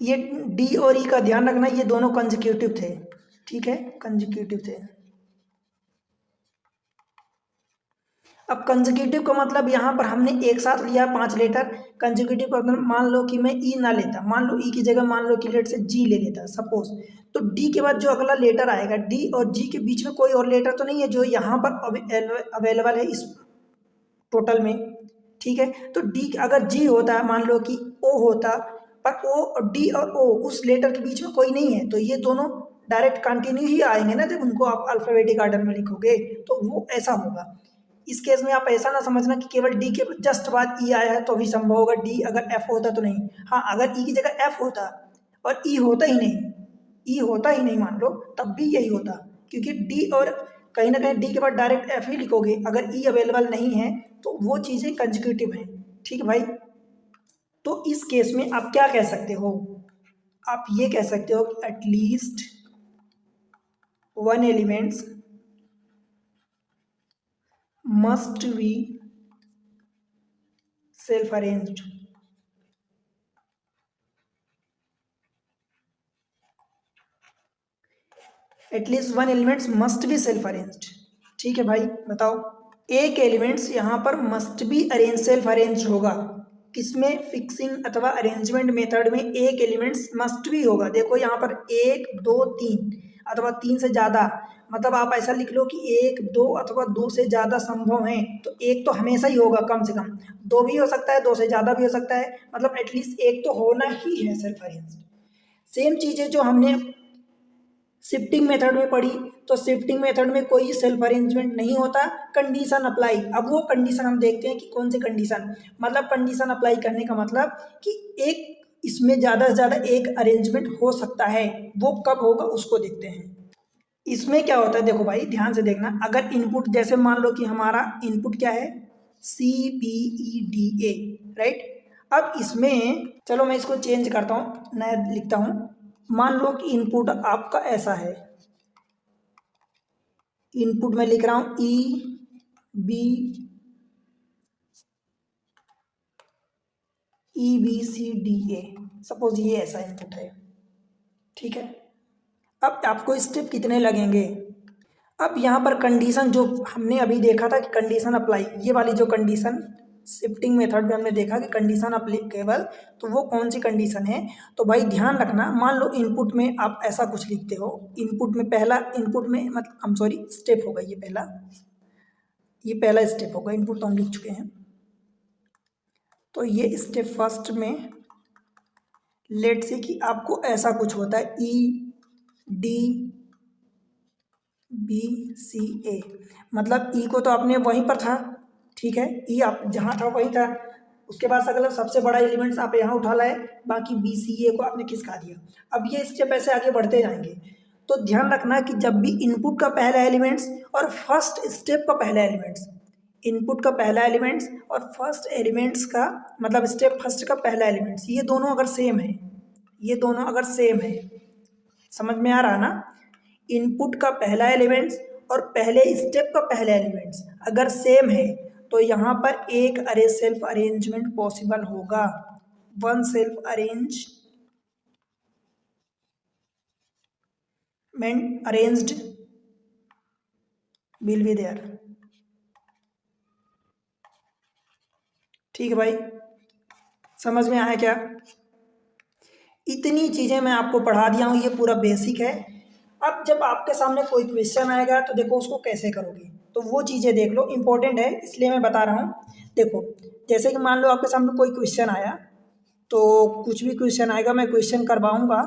ये डी और ई का ध्यान रखना, ये दोनों कंसेक्यूटिव थे। ठीक है, कंसेक्यूटिव थे। अब कंसेक्यूटिव का मतलब यहाँ पर हमने एक साथ लिया 5 लेटर, कंसेक्यूटिव का मतलब मान लो कि मैं ई ना लेता, मान लो ई की जगह मान लो कि लेट से जी ले लेता सपोज, तो डी के बाद जो अगला लेटर आएगा, डी और जी के बीच में कोई और लेटर तो नहीं है जो यहाँ पर अवेलेबल है इस टोटल में। ठीक है, तो डी अगर जी होता, मान लो कि ओ होता, पर ओ और डी और ओ उस लेटर के बीच में कोई नहीं है, तो ये दोनों डायरेक्ट कंटिन्यू ही आएंगे ना, जब उनको आप अल्फ़ाबेटिक ऑर्डर में लिखोगे तो वो ऐसा होगा। इस केस में आप ऐसा ना समझना कि केवल डी के जस्ट बाद ई आया है तो भी संभव होगा, डी अगर एफ होता तो नहीं। हाँ, अगर ई की जगह एफ होता और ई होता ही नहीं, ई होता ही नहीं मान लो, तब भी यही होता, क्योंकि डी और कहीं ना कहीं डी के बाद डायरेक्ट एफ ही लिखोगे, अगर ई अवेलेबल नहीं है तो वो चीज़ें कंसेक्यूटिव हैं। ठीक है भाई, तो इस केस में आप क्या कह सकते हो, आप ये कह सकते हो कि at least one elements must be self arranged. At least one elements must be self arranged. ठीक है भाई, बताओ। एक एलिमेंट्स यहाँ पर must be arrange self arrange होगा, किसमें? फिक्सिंग अथवा अरेंजमेंट मेथड में एक एलिमेंट्स मस्ट भी होगा। देखो यहाँ पर एक, दो, तीन अथवा तीन से ज़्यादा, मतलब आप ऐसा लिख लो कि एक, दो अथवा दो से ज़्यादा संभव है, तो एक तो हमेशा ही होगा कम से कम, दो भी हो सकता है, दो से ज़्यादा भी हो सकता है, मतलब एटलीस्ट एक तो होना ही है सेल्फ अरेंज्ड। सेम चीज़ें जो हमने शिफ्टिंग मेथड में पढ़ी, तो शिफ्टिंग मेथड में कोई सेल्फ अरेंजमेंट नहीं होता, कंडीशन अप्लाई। अब वो कंडीशन हम देखते हैं कि कौन सी कंडीशन, मतलब कंडीशन अप्लाई करने का मतलब कि एक इसमें ज़्यादा से ज़्यादा एक अरेंजमेंट हो सकता है, वो कब होगा उसको देखते हैं। इसमें क्या होता है, देखो भाई ध्यान से देखना। अगर इनपुट, जैसे मान लो कि हमारा इनपुट क्या है, CPEDA, राइट। अब इसमें चलो मैं इसको चेंज करता हूँ, नया लिखता हूँ। मान लो कि इनपुट आपका ऐसा है, इनपुट में लिख रहा हूँ EBCDA, सपोज ये ऐसा इनपुट है, ठीक है। अब आपको स्टेप कितने लगेंगे? अब यहाँ पर कंडीशन जो हमने अभी देखा था कि कंडीशन अप्लाई, ये वाली जो कंडीशन शिफ्टिंग मेथड में हमने देखा कि कंडीशन अप्लीकेबल, तो वो कौन सी कंडीशन है? तो भाई ध्यान रखना, मान लो इनपुट में आप ऐसा कुछ लिखते हो, इनपुट में पहला, इनपुट में मतलब हम सॉरी स्टेप होगा ये पहला स्टेप होगा, इनपुट तो हम लिख चुके हैं। तो ये स्टेप फर्स्ट में लेट से कि आपको ऐसा कुछ होता है EDBCA, मतलब ई को तो आपने वहीं पर था, ठीक है, ई आप जहाँ था वहीं था, उसके बाद अगला सबसे बड़ा एलिमेंट्स आप यहाँ उठा लाए, बाकी BCA को आपने खिसका दिया। अब ये स्टेप ऐसे आगे बढ़ते जाएंगे, तो ध्यान रखना कि जब भी इनपुट का पहला एलिमेंट्स और फर्स्ट स्टेप का पहला एलिमेंट्स, इनपुट का पहला एलिमेंट्स और फर्स्ट एलिमेंट्स का मतलब स्टेप फर्स्ट का पहला एलिमेंट्स, ये दोनों अगर सेम है, ये दोनों अगर सेम है, समझ में आ रहा ना? इनपुट का पहला एलिमेंट्स और पहले स्टेप का पहला एलिमेंट्स अगर सेम है, तो यहाँ पर एक अरे सेल्फ अरेंजमेंट पॉसिबल होगा, one self arranged will be there. ठीक है भाई, समझ में आया क्या? इतनी चीज़ें मैं आपको पढ़ा दिया हूँ, ये पूरा बेसिक है। अब जब आपके सामने कोई क्वेश्चन आएगा तो देखो उसको कैसे करोगे, तो वो चीज़ें देख लो, इंपॉर्टेंट है इसलिए मैं बता रहा हूँ। देखो जैसे कि मान लो आपके सामने कोई क्वेश्चन आया, तो कुछ भी क्वेश्चन आएगा मैं क्वेश्चन करवाऊँगा,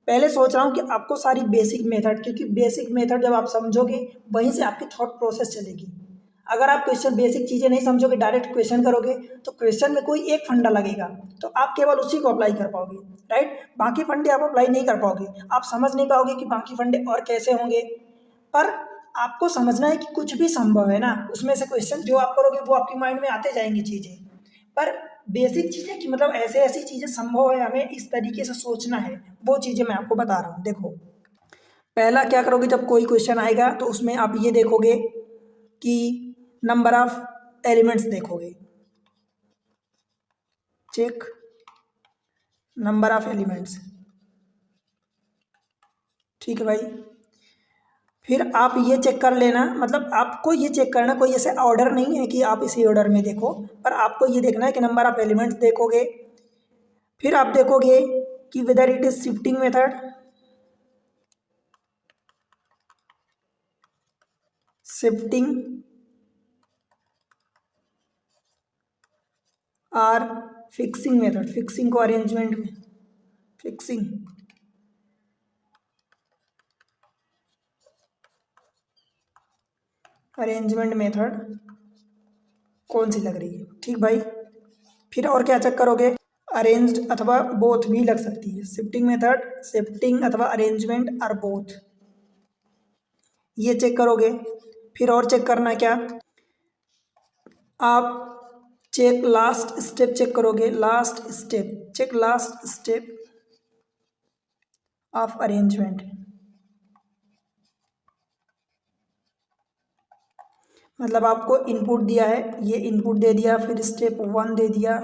पहले सोच रहा हूँ कि आपको सारी बेसिक मेथड, क्योंकि बेसिक मेथड जब आप समझोगे वहीं से आपकी थॉट प्रोसेस चलेगी। अगर आप क्वेश्चन बेसिक चीज़ें नहीं समझोगे, डायरेक्ट क्वेश्चन करोगे, तो क्वेश्चन में कोई एक फंडा लगेगा, तो आप केवल उसी को अप्लाई कर पाओगे, राइट। बाकी फंडे आप अप्लाई नहीं कर पाओगे, आप समझ नहीं पाओगे कि बाकी फंडे और कैसे होंगे। पर आपको समझना है कि कुछ भी संभव है ना, उसमें से क्वेश्चन जो आप करोगे वो आपके माइंड में आते जाएंगी चीज़ें, पर बेसिक चीज़ें कि मतलब ऐसे ऐसी चीज़ें संभव है, हमें इस तरीके से सोचना है, वो चीज़ें मैं आपको बता रहा हूँ। देखो पहला क्या करोगे, जब कोई क्वेश्चन आएगा तो उसमें आप ये देखोगे कि नंबर ऑफ एलिमेंट्स देखोगे, चेक नंबर ऑफ एलिमेंट्स, ठीक है भाई। फिर आप ये चेक कर लेना, मतलब आपको ये चेक करना, कोई ऐसे ऑर्डर नहीं है कि आप इसी ऑर्डर में देखो, पर आपको ये देखना है कि नंबर ऑफ एलिमेंट्स देखोगे। फिर आप देखोगे कि whether it is shifting method, shifting और फिक्सिंग मेथड, फिक्सिंग को अरेंजमेंट में, फिक्सिंग अरेंजमेंट मेथड कौन सी लग रही है, ठीक भाई। फिर और क्या चेक करोगे, अरेंज्ड अथवा बोथ भी लग सकती है, शिफ्टिंग मेथड, शिफ्टिंग अथवा अरेंजमेंट और बोथ, ये चेक करोगे। फिर और चेक करना क्या, आप चेक लास्ट स्टेप चेक करोगे, last step, check last step of arrangement. मतलब आपको इनपुट दिया है, ये इनपुट दे दिया, फिर स्टेप 1 दे दिया,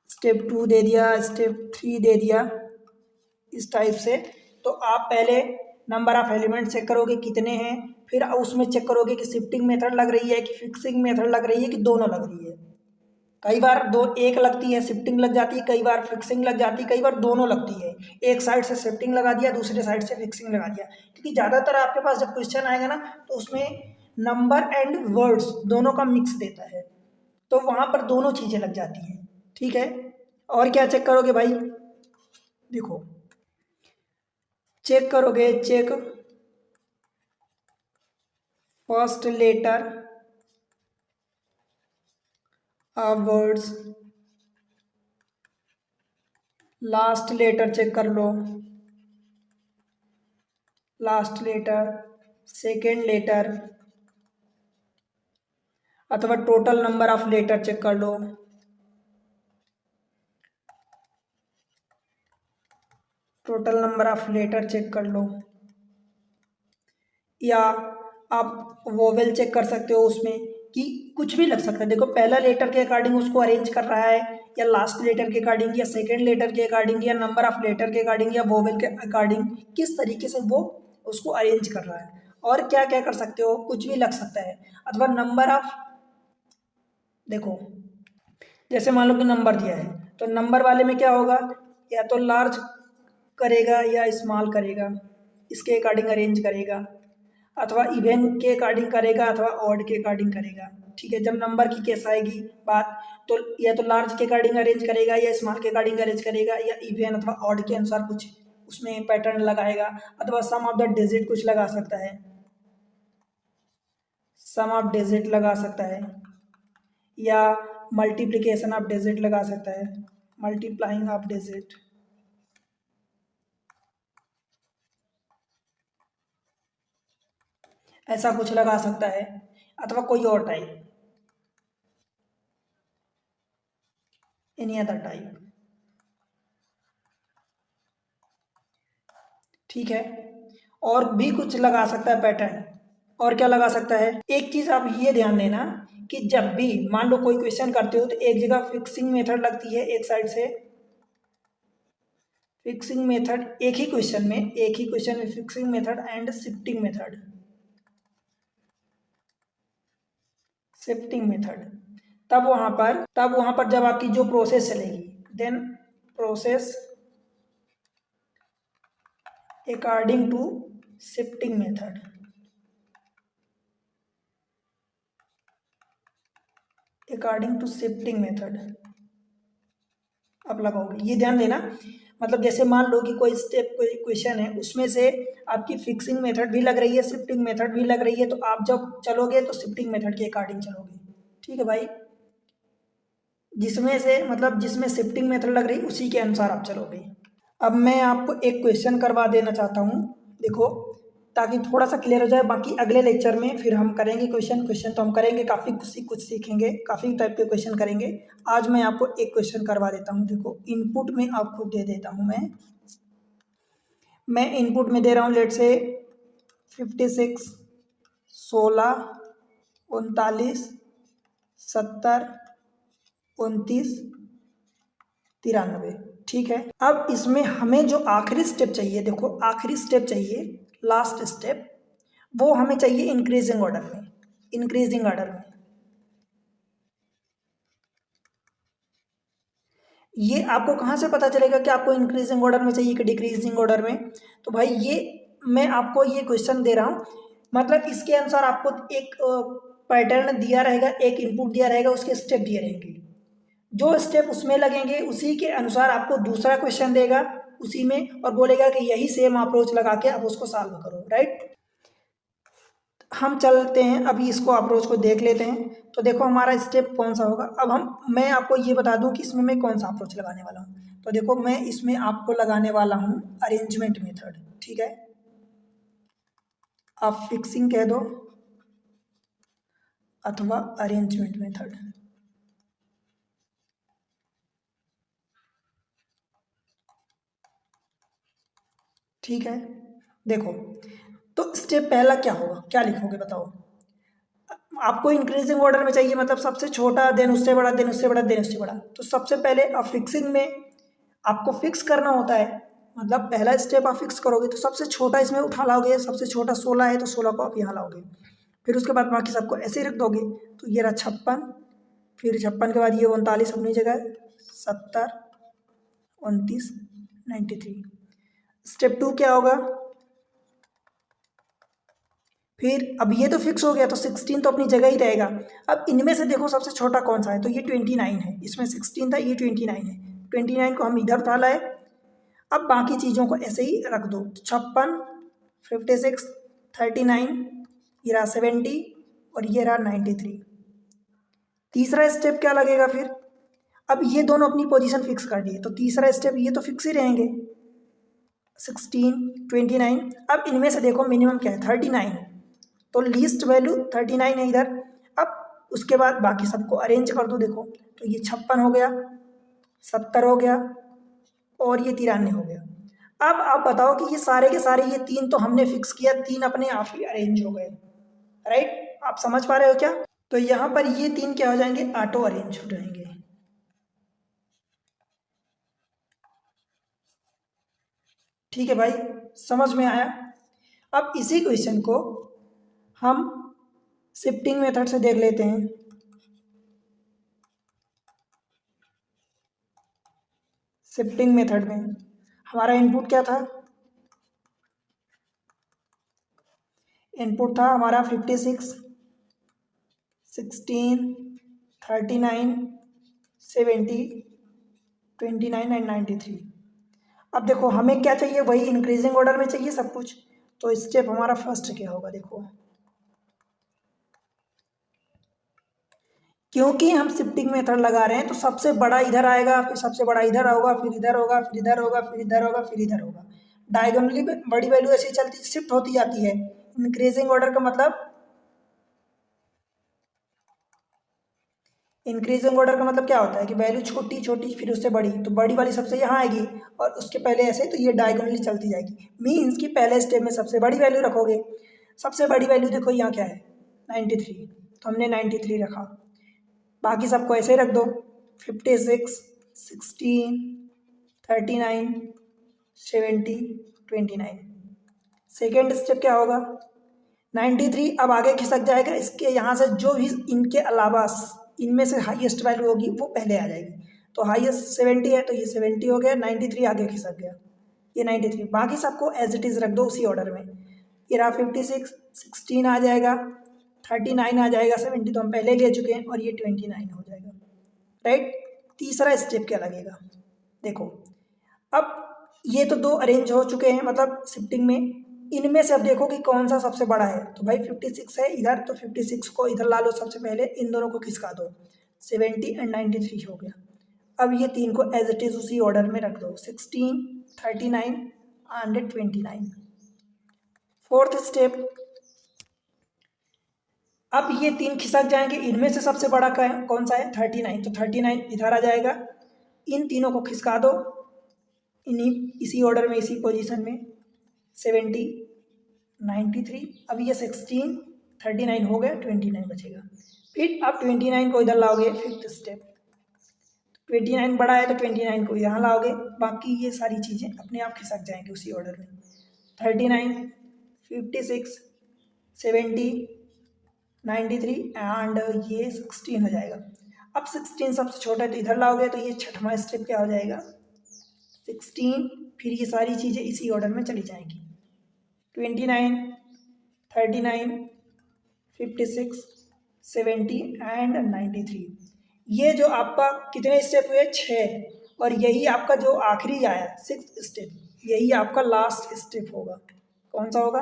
स्टेप 2 दे दिया, स्टेप 3 दे दिया, इस टाइप से। तो आप पहले नंबर ऑफ एलिमेंट चेक करोगे कितने हैं, फिर उसमें चेक करोगे कि शिफ्टिंग मेथड लग रही है कि फिक्सिंग मेथड लग रही है कि दोनों लग रही है। कई बार दो एक लगती है, शिफ्टिंग लग जाती है, कई बार फिक्सिंग लग जाती है, कई बार दोनों लगती है। एक साइड से शिफ्टिंग लगा दिया, दूसरे साइड से फिक्सिंग लगा दिया। क्योंकि ज़्यादातर आपके पास जब क्वेश्चन आएगा ना, तो उसमें नंबर एंड वर्ड्स दोनों का मिक्स देता है, तो वहाँ पर दोनों चीज़ें लग जाती हैं। ठीक है, और क्या चेक करोगे भाई? देखो, चेक करोगे, check first letter of words, last letter check कर लो, लास्ट लेटर, सेकेंड लेटर, अथवा total number of letter check कर लो, total number of letter check कर लो, या आप वोवेल चेक कर सकते हो उसमें, कि कुछ भी लग सकता है। देखो, पहला लेटर के अकॉर्डिंग उसको अरेंज कर रहा है, या लास्ट लेटर के अकॉर्डिंग, या सेकेंड लेटर के अकॉर्डिंग, या नंबर ऑफ लेटर के अकॉर्डिंग, या वोवेल के अकॉर्डिंग, किस तरीके से वो उसको अरेंज कर रहा है। और क्या क्या कर सकते हो, कुछ भी लग सकता है। अथवा नंबर ऑफ, देखो जैसे मान लो कि नंबर दिया है, तो नंबर वाले में क्या होगा, या तो लार्ज करेगा या स्मॉल करेगा, इसके अकॉर्डिंग अरेंज करेगा, अथवा इवन के अकॉर्डिंग करेगा, अथवा ऑड के अकॉर्डिंग करेगा। ठीक है, जब नंबर की केस आएगी बात, तो या तो लार्ज के अकॉर्डिंग अरेंज करेगा, या स्मॉल के अकॉर्डिंग अरेंज करेगा, या इवन अथवा ऑड के अनुसार कुछ उसमें पैटर्न लगाएगा, अथवा सम ऑफ द डिजिट कुछ लगा सकता है, सम ऑफ डिजिट लगा सकता है, या मल्टीप्लिकेशन ऑफ डिजिट लगा सकता है, मल्टीप्लाइंग ऑफ डिजिट, ऐसा कुछ लगा सकता है, अथवा कोई और टाइप, एनी अदर टाइप। ठीक है, और भी कुछ लगा सकता है पैटर्न। और क्या लगा सकता है, एक चीज आप ये ध्यान देना कि जब भी मान लो कोई क्वेश्चन करते हो, तो एक जगह फिक्सिंग मेथड लगती है, एक साइड से फिक्सिंग मेथड, एक ही क्वेश्चन में fixing method and shifting method, shifting method. तब वहां पर जब आपकी जो प्रोसेस चलेगी, then process according to shifting method, according to shifting method आप लगाओगे। ये ध्यान देना, मतलब जैसे मान लो कि कोई स्टेप, कोई क्वेश्चन है, उसमें से आपकी फिक्सिंग मेथड भी लग रही है, शिफ्टिंग मेथड भी लग रही है, तो आप जब चलोगे तो शिफ्टिंग मेथड के अकॉर्डिंग चलोगे। ठीक है भाई, जिसमें से मतलब जिसमें शिफ्टिंग मेथड लग रही है उसी के अनुसार आप चलोगे। अब मैं आपको एक क्वेश्चन करवा देना चाहता हूँ, देखो, ताकि थोड़ा सा क्लियर हो जाए। बाकी अगले लेक्चर में फिर हम करेंगे क्वेश्चन, तो हम करेंगे, काफ़ी कुछ सीखेंगे, काफ़ी टाइप के क्वेश्चन करेंगे। आज मैं आपको एक क्वेश्चन करवा देता हूँ। देखो, इनपुट में आपको दे देता हूँ मैं इनपुट में दे रहा हूँ, लेट से 56, 16, 39, 70, 29, 93। ठीक है, अब इसमें हमें जो आखिरी स्टेप चाहिए, देखो आखिरी स्टेप चाहिए, लास्ट स्टेप, वो हमें चाहिए इंक्रीजिंग ऑर्डर में, इंक्रीजिंग ऑर्डर में। ये आपको कहाँ से पता चलेगा कि आपको इंक्रीजिंग ऑर्डर में चाहिए कि डिक्रीजिंग ऑर्डर में? तो भाई ये मैं आपको ये क्वेश्चन दे रहा हूँ, मतलब इसके अनुसार आपको एक पैटर्न दिया रहेगा, एक इनपुट दिया रहेगा, उसके स्टेप दिए रहेंगे, जो स्टेप उसमें लगेंगे उसी के अनुसार आपको दूसरा क्वेश्चन देगा उसी में, और बोलेगा कि यही सेम अप्रोच लगा के आप उसको सॉल्व करो। राइट, हम चलते हैं अभी, इसको अप्रोच को देख लेते हैं। तो देखो हमारा स्टेप कौन सा होगा। अब मैं आपको ये बता दूं कि इसमें मैं कौन सा अप्रोच लगाने वाला हूँ। तो देखो, मैं इसमें आपको लगाने वाला हूँ अरेंजमेंट मेथड। ठीक है, आप फिक्सिंग कह दो अथवा अरेंजमेंट मेथड। ठीक है, देखो तो स्टेप पहला क्या होगा, क्या लिखोगे बताओ। आपको इंक्रीजिंग ऑर्डर में चाहिए, मतलब सबसे छोटा देन उससे बड़ा देन उससे बड़ा देन उससे बड़ा। तो सबसे पहले आप फिक्सिंग में आपको फिक्स करना होता है, मतलब पहला स्टेप आप फिक्स करोगे तो सबसे छोटा इसमें उठा लाओगे, सबसे छोटा 16 है तो 16 को आप यहाँ लाओगे, फिर उसके बाद बाकी सबको ऐसे ही रख दोगे। तो ये रहा 56, फिर 56 के बाद ये 39 अपनी जगह, 70, 29, 93। स्टेप 2 क्या होगा, फिर अब ये तो फिक्स हो गया तो 16 तो अपनी जगह ही रहेगा। अब इनमें से देखो सबसे छोटा कौन सा है, तो ये 29 है, इसमें 16 था, ये 29 है, 29 को हम इधर उठा लाए। अब बाकी चीज़ों को ऐसे ही रख दो, 56, 56, 39, ये रहा 70 और ये रहा 93। तीसरा स्टेप क्या लगेगा फिर, अब ये दोनों अपनी पोजीशन फिक्स कर दिए तो तीसरा स्टेप ये तो फिक्स ही रहेंगे, 16, 29। अब इनमें से देखो मिनिमम क्या है, 39, तो लीस्ट वैल्यू 39 है इधर। अब उसके बाद बाकी सबको अरेंज कर दो, देखो तो ये 56 हो गया, 70 हो गया और ये 93 हो गया। अब आप बताओ कि ये सारे के सारे, ये तीन तो हमने फिक्स किया, तीन अपने आप ही अरेंज हो गए, राइट। आप समझ पा रहे हो क्या, तो यहाँ पर ये तीन क्या हो जाएंगे, ऑटो अरेंज हो जाएंगे। ठीक है भाई, समझ में आया। अब इसी क्वेश्चन को हम शिफ्टिंग मेथड से देख लेते हैं। शिफ्टिंग मेथड में हमारा इनपुट क्या था, इनपुट था हमारा 56, 16, 39, 70, 29 एंड 93। अब देखो हमें क्या चाहिए, वही इंक्रीजिंग ऑर्डर में चाहिए सब कुछ। तो स्टेप हमारा फर्स्ट क्या होगा, देखो क्योंकि हम शिफ्टिंग मेथड लगा रहे हैं तो सबसे बड़ा इधर आएगा, फिर सबसे बड़ा इधर होगा, फिर इधर होगा, फिर इधर होगा, फिर इधर होगा, फिर इधर होगा। डायगोनली बड़ी वैल्यू ऐसी चलती शिफ्ट होती जाती है। इंक्रीजिंग ऑर्डर का मतलब, इंक्रीजिंग ऑर्डर का मतलब क्या होता है कि वैल्यू छोटी छोटी फिर उससे बड़ी, तो बड़ी वाली सबसे यहाँ आएगी और उसके पहले ऐसे, तो ये डायगोनली चलती जाएगी। मीन्स कि पहले स्टेप में सबसे बड़ी वैल्यू रखोगे। सबसे बड़ी वैल्यू देखो यहाँ क्या है, 93, तो हमने 93 रखा। बाकी सबको ऐसे रख दो, 56, 16, 39, 70, 29। सेकेंड स्टेप क्या होगा, 93 अब आगे खिसक जाएगा, इसके यहाँ से जो भी इनके अलावा इनमें से हाईएस्ट वैल्यू होगी वो पहले आ जाएगी। तो हाईएस्ट 70 है तो ये 70 हो गया, 93 आगे खिसक गया, ये 93। बाकी सबको एज इट इज़ रख दो उसी ऑर्डर में। ये रहा 56, 16 आ जाएगा, 39 आ जाएगा, 70 तो हम पहले ले चुके हैं और ये 29 हो जाएगा, राइट। तीसरा स्टेप क्या लगेगा, देखो अब ये तो दो अरेंज हो चुके हैं मतलब शिफ्टिंग में, इनमें से अब देखो कि कौन सा सबसे बड़ा है। तो भाई 56 है इधर, तो 56 को इधर ला लो सबसे पहले, इन दोनों को खिसका दो, 70 एंड 93 हो गया। अब ये तीन को एज इट इज उसी ऑर्डर में रख दो, 16, 39 एंड 29। फोर्थ स्टेप, अब ये तीन खिसक जाएंगे, इनमें से सबसे बड़ा कौन सा है, 39, तो 39 इधर आ जाएगा। इन तीनों को खिसका दो इन्हीं इसी ऑर्डर में, इसी पोजीशन में, 70, 93। अब ये 16, 39 हो गया, 29 बचेगा। फिर अब 29 को इधर लाओगे, फिफ्थ स्टेप, 29 बड़ा है तो 29 को यहाँ लाओगे, बाकी ये सारी चीज़ें अपने आप खिसक जाएंगे उसी ऑर्डर में, 39, 56, 70, 93 एंड ये 16 हो जाएगा। अब 16 सबसे छोटा है तो इधर लाओगे, तो ये छठवां स्टेप क्या हो जाएगा, 16, फिर ये सारी चीज़ें इसी ऑर्डर में चली जाएंगी, 29, 39, 56, 70 एंड 93। ये जो आपका कितने स्टेप हुए, 6, और यही आपका जो आखिरी आया 6th स्टेप, यही आपका लास्ट स्टेप होगा। कौन सा होगा,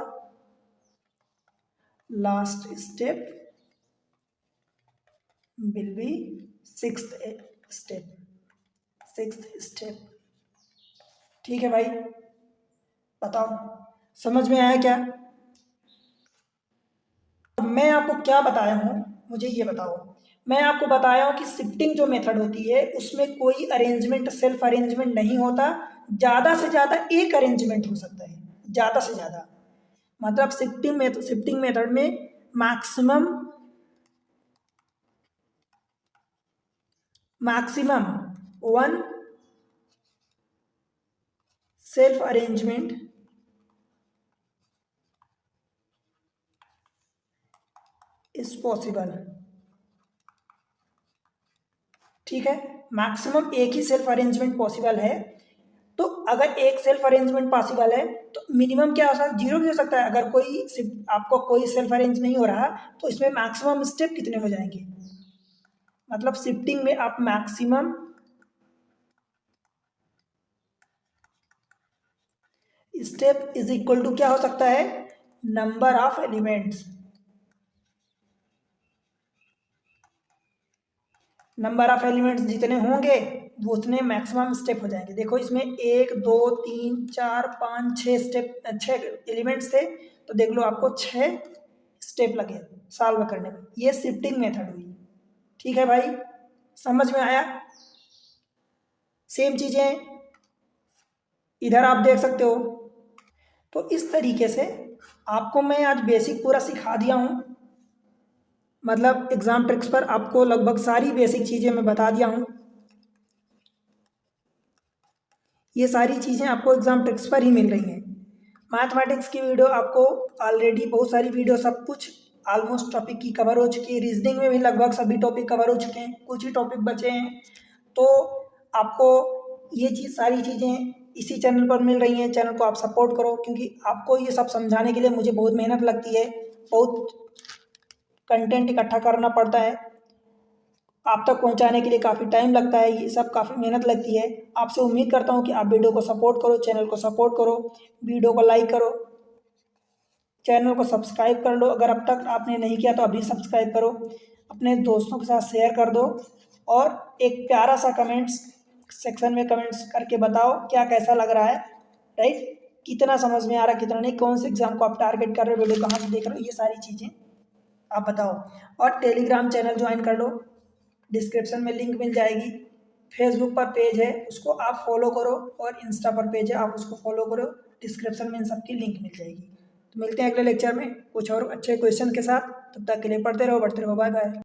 last step will be 6th step, 6th step. ठीक है भाई, बताओ समझ में आया क्या। मैं आपको क्या बताया हूँ, मुझे ये बताओ। मैं आपको बताया हूँ कि शिफ्टिंग जो मेथड होती है उसमें कोई अरेंजमेंट, सेल्फ अरेंजमेंट नहीं होता, ज़्यादा से ज़्यादा एक अरेंजमेंट हो सकता है। ज़्यादा से ज़्यादा, मतलब शिफ्टिंग मेथड में maximum 1 self arrangement is possible. ठीक है, मैक्सिमम एक ही सेल्फ अरेंजमेंट पॉसिबल है। तो अगर एक सेल्फ अरेंजमेंट पॉसिबल है तो मिनिमम क्या हो सकता है, 0 भी हो सकता है। अगर आपको कोई सेल्फ अरेंज नहीं हो रहा तो इसमें मैक्सिमम स्टेप कितने हो जाएंगे, मतलब शिफ्टिंग में आप maximum step is equal to क्या हो सकता है, number of elements. Number of elements जितने होंगे वो उतने मैक्सिमम स्टेप हो जाएंगे। देखो इसमें 1 2 3 4 5 6 स्टेप, 6 एलिमेंट्स थे, तो देख लो आपको 6 स्टेप लगे सॉल्व करने में। ये शिफ्टिंग मेथड हुई। ठीक है भाई, समझ में आया। सेम चीज़ें इधर आप देख सकते हो। तो इस तरीके से आपको मैं आज बेसिक पूरा सिखा दिया हूँ, मतलब एग्जाम ट्रिक्स पर आपको लगभग सारी बेसिक चीज़ें मैं बता दिया हूँ। ये सारी चीज़ें आपको एग्जाम ट्रिक्स पर ही मिल रही हैं। मैथमेटिक्स की वीडियो आपको ऑलरेडी बहुत सारी वीडियो, सब कुछ ऑलमोस्ट टॉपिक की कवर हो चुकी है। रीजनिंग में भी लगभग सभी टॉपिक कवर हो चुके हैं, कुछ ही टॉपिक बचे हैं। तो आपको ये सारी चीज़ें इसी चैनल पर मिल रही हैं। चैनल को आप सपोर्ट करो, क्योंकि आपको ये सब समझाने के लिए मुझे बहुत मेहनत लगती है, बहुत कंटेंट इकट्ठा करना पड़ता है, आप तक पहुंचाने के लिए काफ़ी टाइम लगता है, ये सब काफ़ी मेहनत लगती है। आपसे उम्मीद करता हूं कि आप वीडियो को सपोर्ट करो, चैनल को सपोर्ट करो, वीडियो को लाइक करो, चैनल को सब्सक्राइब कर लो। अगर अब तक आपने नहीं किया तो अभी सब्सक्राइब करो, अपने दोस्तों के साथ शेयर कर दो, और एक प्यारा सा कमेंट्स सेक्शन में कमेंट्स करके बताओ क्या कैसा लग रहा है, राइट, कितना समझ में आ रहा है, कितना नहीं, कौन से एग्जाम को आप टारगेट कर रहे हो, वीडियो कहाँ से देख रहे हो, ये सारी चीज़ें आप बताओ। और टेलीग्राम चैनल ज्वाइन कर लो, डिस्क्रिप्शन में लिंक मिल जाएगी। फेसबुक पर पेज है, उसको आप फॉलो करो, और इंस्टा पर पेज है, आप उसको फॉलो करो, डिस्क्रिप्शन में इन सब की लिंक मिल जाएगी। तो मिलते हैं अगले लेक्चर में कुछ और अच्छे क्वेश्चन के साथ। तब तक के लिए पढ़ते रहो, बढ़ते रहो, बाय बाय।